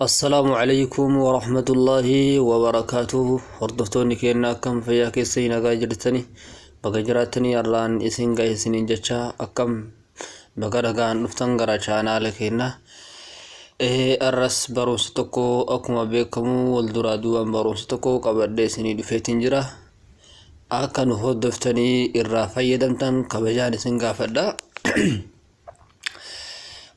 السلام عليكم ورحمة الله وبركاته. هردفتوني كينا كم فيا كيسينا غاجرتني بغجراتني الران اسين غايسين جچا اكم بغرغان نفتن غراچانا لكينا الرس بروس تكو اكما بكمو والدرا دوان بروس تكو قبدي سني دفيتين جرا اكن هردفتني الرا فيدمتن كبجان اسين غافدا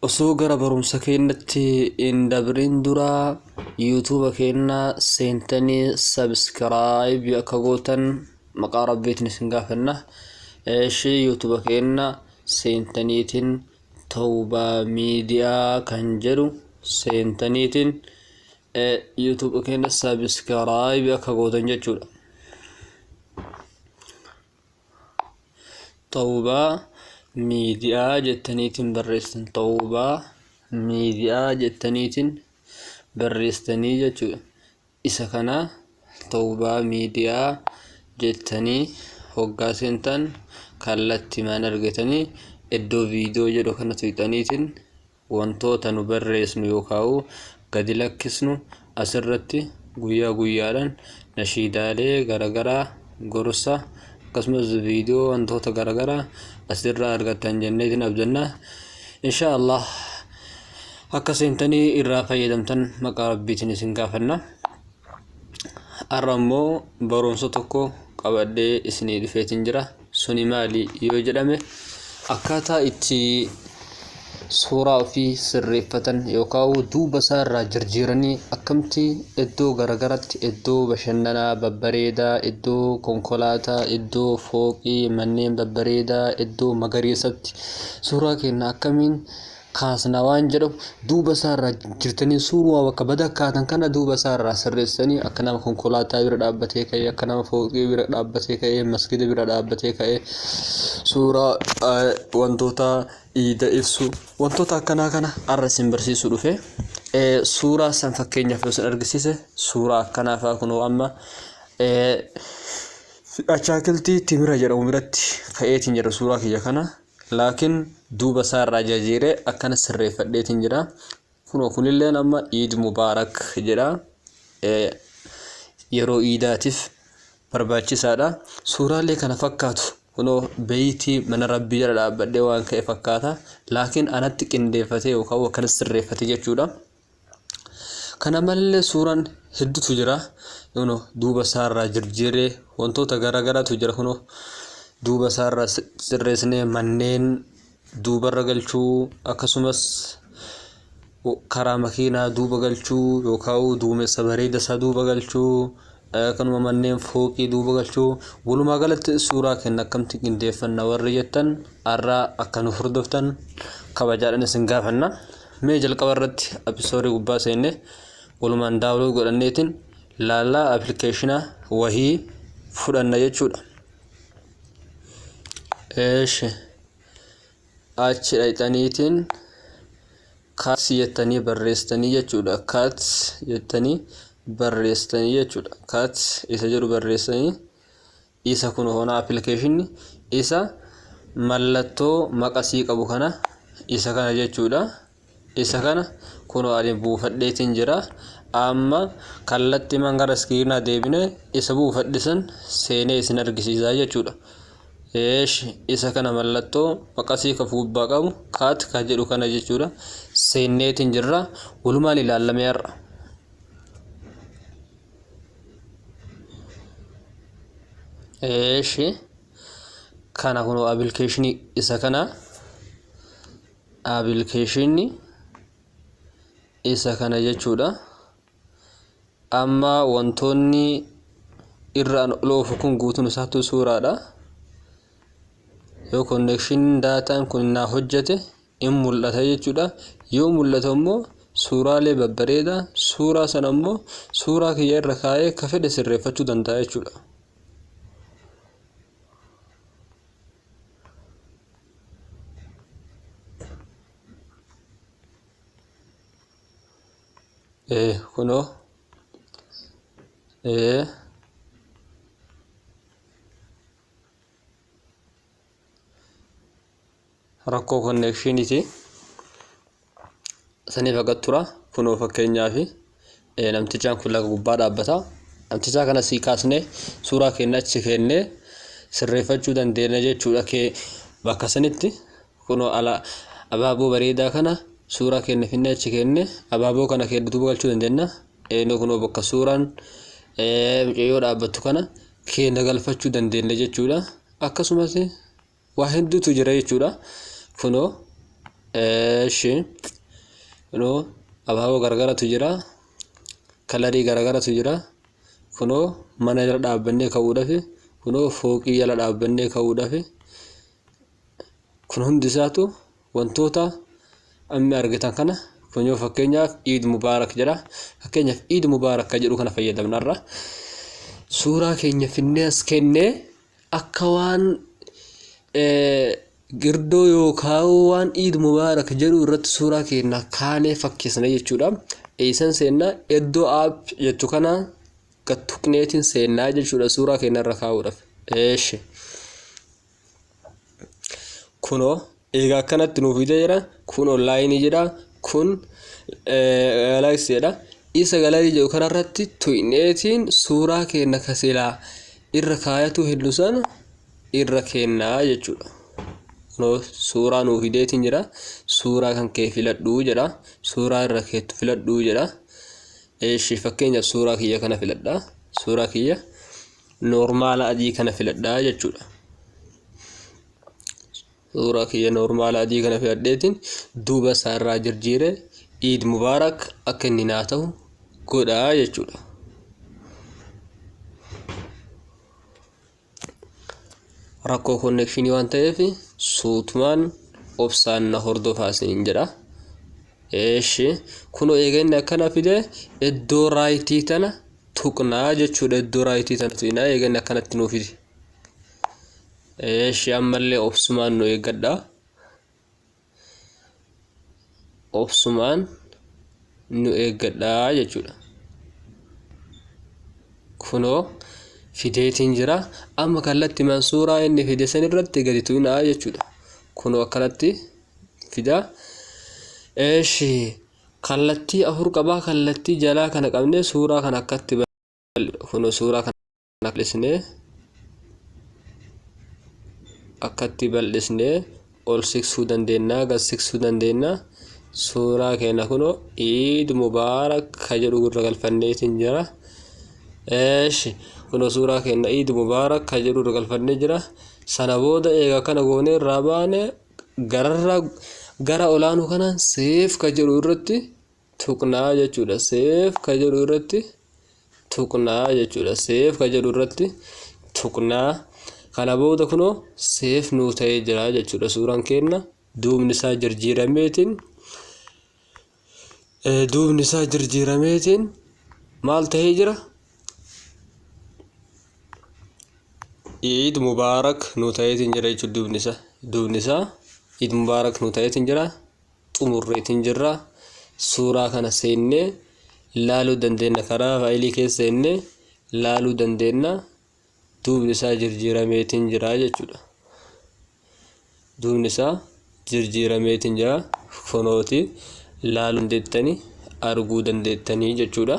osoo gara barumsa keenyatti in dabrin dura YouTube keenya seentanii subscribe akka gootan maqaa rabbiitiin isin gaafanna. YouTube keenya seentaniitiin Tawba Media kan jedhu seentaniitiin YouTube keenya subscribe akka gootan jechuudha. Tawba Media jettaniitiin barreessan Tawba Media jettaniitiin barreessanii jechuudha. Isa kana Tawba Media jettanii hoggaa seentan kallatti maan argatanii iddoo viidiyoo jedhu kana tuqxaniitiin wantoota nu barreessinu yookaan gadi lakkisnu asirratti guyyaa guyyaadhaan nashiidaalee garagaraa gorsa akkasumas viidiyoo wantoota garagaraa asirraa argattan jenneetiin abdanna. Inshallah akka seentanii irraa fayyadamtan maqaa rabbiitiin isin gaafanna. Arrammoo barumsa tokko qabadhee isinii dhufeetiin jira. Suni maali yoo jedhame akkaataa itti suuraa ofii sirreeffatan yookaan duuba isaa irraa jijjiiranii akkamitti iddoo garagaraatti iddoo bashannanaa babbareedaa, iddoo konkolaataa, iddoo fooqii, manneen babbareedaa, iddoo magariisatti suuraa keenya akkamiin kaasna waan jedhu duuba isaa irraa jirtanii suuraa bakka badaa kaatan kana duuba isaa irraa sirreessanii akka nama konkolaataa bira dhaabbatee ka'ee, akka nama fooqii bira dhaabbatee ka'ee, masgida bira dhaabbatee ka'ee suuraa wantoota iida ibsu wantoota akkanaa kana arra sin barsiisuu dhufe. Suuraa san fakkeenyaaf yoo sin argisiise suuraa akkanaa fa'aa kunoo amma achaakiltii timira jedhamu biratti ka'eetiin jira suuraa kiyya kana. Laakiin duuba isaa irraa jijjiiree akkana sirreeffadheetiin jira. Kunillee amma Eid Mubaarak jedha. Yeroo iidaatiif barbaachisaadha. Suuraalee kana fakkaatu kunoo beeyitii mana rabbii jala dhaabbadhee waan ka'e fakkaata. Laakiin anatti qindeeffatee yookaan akkana sirreeffate jechuudha. Kana malee suuraan hedduutu jira. Duuba isaa irraa jijjiiree wantoota garagaraatu jira kunoo. Duuba isaa irraa sirreessinee manneen duubarra galchuu akkasumas karaa makiinaa duuba galchuu yookaan duumessa bareeda isaa duuba galchuu kanuma manneen fooqii duuba galchuu walumaa galatti suuraa kenna akkamitti qindeeffanna warri jettan arraa akka nu hordoftan kabajaadhaan isin gaafanna. Mee jalqaba irratti episoodii gubbaa seenne walumaan daawwachuu godhanneetiin laallaa appilikeeshina wahii fudhanna jechuudha. Achi dhaqxaniitiin kaat jettanii barreessanii jechuudha. Kaat jettanii barreessanii jechuudha. Kaat isa jedhu barreessanii isa kun hoona appilikeeshinni isa mallattoo maqasii qabu kana isa kana jechuudha. Isa kana kunoo ani buufadheetiin jira. Amma kallatti mangara iskiriinaa deebine isa buufadhisan seenee isin argisiisaa jechuudha. Isa kana mallattoo maqasii ka gubbaa qabu kaat ka jedhu kana jechuudha. Seenneetiin jirra walumaan ilaallamee har'a. Kana kunoo appilikeeshinii isa kana appilikeeshinii isa kana jechuudha. Amma wantoonni irraan oloofu kun guutuun isaatu suuraadha. Yoo connection daataan kun naa hojjete in mul'ata jechuudha. Yoo mul'ata immoo suuraalee babbareedaa suuraa sana immoo suuraa kiyya irra kaa'ee ka fedhe sirreeffachuu danda'a jechuudha. Kunoo rakkoo connectioniti saniif agattura kunoo fakkeenyaaf namtichaan kun laga gubbaa dhaabbata. Namtichaa kana sii kaasnee suuraa keenya achi kennee sirreeffachuu dandeenya jechuudha. Bakka sanitti kunoo abaaboo bareedaa kana suuraa keenya finnee achi kennee abaaboo kana keenya duuba galchuu dandeenya. Kunoo bakka suuraan mucayyoo dhaabbattu kana keenya galfachuu dandeenya jechuudha. Akkasumas waa hedduutu jira jechuudha. Kunoo abaaboo gargaratu jira, kalarii gargaratu jira. Kunoo mana jala dhaabbannee ka'uudhaaf, kunoo fooqii jala dhaabbannee ka'uudhaaf, kun hundi isaatu wantoota amma argitan kana. Kunoo fakkeenyaaf Eid Mubaarak jedha. Fakkeenyaaf Eid Mubaarak jedhu kana fayyadamnarra suuraa keenya finnee as kennee akka waan girdoo yookaan waan Eid Mubaarak jedhu irratti suuraa keenya kaanee fakkeessina jechuudha. Eessan seenaa iddoo app jettu kana tuqneetiin seenaa jechuudha suuraa keenya irra kaa'uudhaaf. Kunoo egaa akkanatti nuuf fidee jira. Kun online jira. Kun galaxy jedha. Isa galaxy jedhu kanarratti tuqneetiin suuraa keenya kasilaa irra kaayatu heddu sana irra kennaa jechuudha. Kunoo suuraa nuuf fideetiin jira. Suuraa kan kee filadhuu jedha. Suuraa irra keetu filadhuu jedha. Fakkeenyaaf suuraa kiyya kana filadha. Suuraa kiyya normaala adii kana filadha jechuudha. Suuraa kiyya normaala adii kana filadheetiin duuba isaa irraa jijjiiree Eid Mubaarak akka inni naa ta'u godhaa jechuudha. Rakkoo konnekshinii waan ta'eef suutumaan obsaan na hordofaa isiniin jedha. Kunoo eega inni akkana fidee iddoo raayitii tana tuqnaa jechuudha. Iddoo raayitii tana tuqnaa eega inni akkanatti nuuf fide. Ammallee obsumaan nu eeggadha. Obsumaan nu eeggadha jechuudha. Kunoo fideetiin jira. Amma kallattii suuraa inni fide san irratti gadi tuqnaa jechuudha. Kunoo akkanatti fida. Kallattii afur qabaa. Kallattii jalaa kana qabnee suuraa kana akkatti kunoo suuraa kana bal'isnee akkatti bal'isnee ol siqsuu dandeenya, gad siqsuu dandeenya. Suuraa keenya kunoo Eid Mubaarak ka jedhu irra galfanneetiin jira. Kunoo suuraa keenya Eid Mubaarak ka jedhu irra galfannee jira. Sana booda eega kana goonee irraa baane gara olaanuu kana seef ka jedhu irratti tuqnaa jechuudha. Seef ka jedhu irratti tuqnaa jechuudha. Seef ka jedhu irratti tuqnaa. Kana booda kunoo seef nuu ta'ee jira jechuudha. Suuraan keenya duubni isaa jijjiirameetiin maal ta'ee jira? Eid Mubaarak nuu ta'eetiin jira jechuudha. Duubni isaa Eid Mubaarak nuu ta'eetiin jira. Xumurreetiin jirra. Suuraa kana seennee laaluu dandeenya. Karaa faayilii keessa seennee laaluu dandeenya. Duubni isaa jijjiirameetiin jira jechuudha. Duubni isaa jijjiirameetiin jira. Kunooti laaluu dandeettanii arguu dandeettanii jechuudha.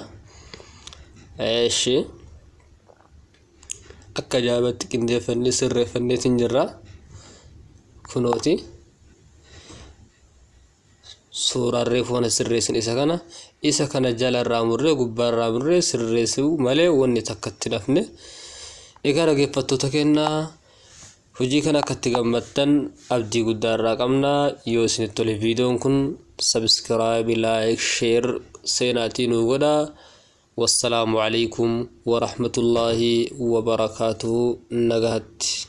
Akka ajaa'ibatti qindeeffannee sirreeffanneetiin jirra. Kunooti suuraa reefuu sirreessin isa kana jalarraa murree gubbaarraa murree sirreessuu malee wanni takkatti nafne. Egaa dhaggeeffattoota kennaa hojii kana akkatti gammaddan abdii guddaarraa qabna. Yoo isinitti tole viidiyoon kun subscribe, like, share seenaatii nuu godhaa. Wassalaamu alaikum wa rahmatullahi wa barakaatuhu. Nagahatti.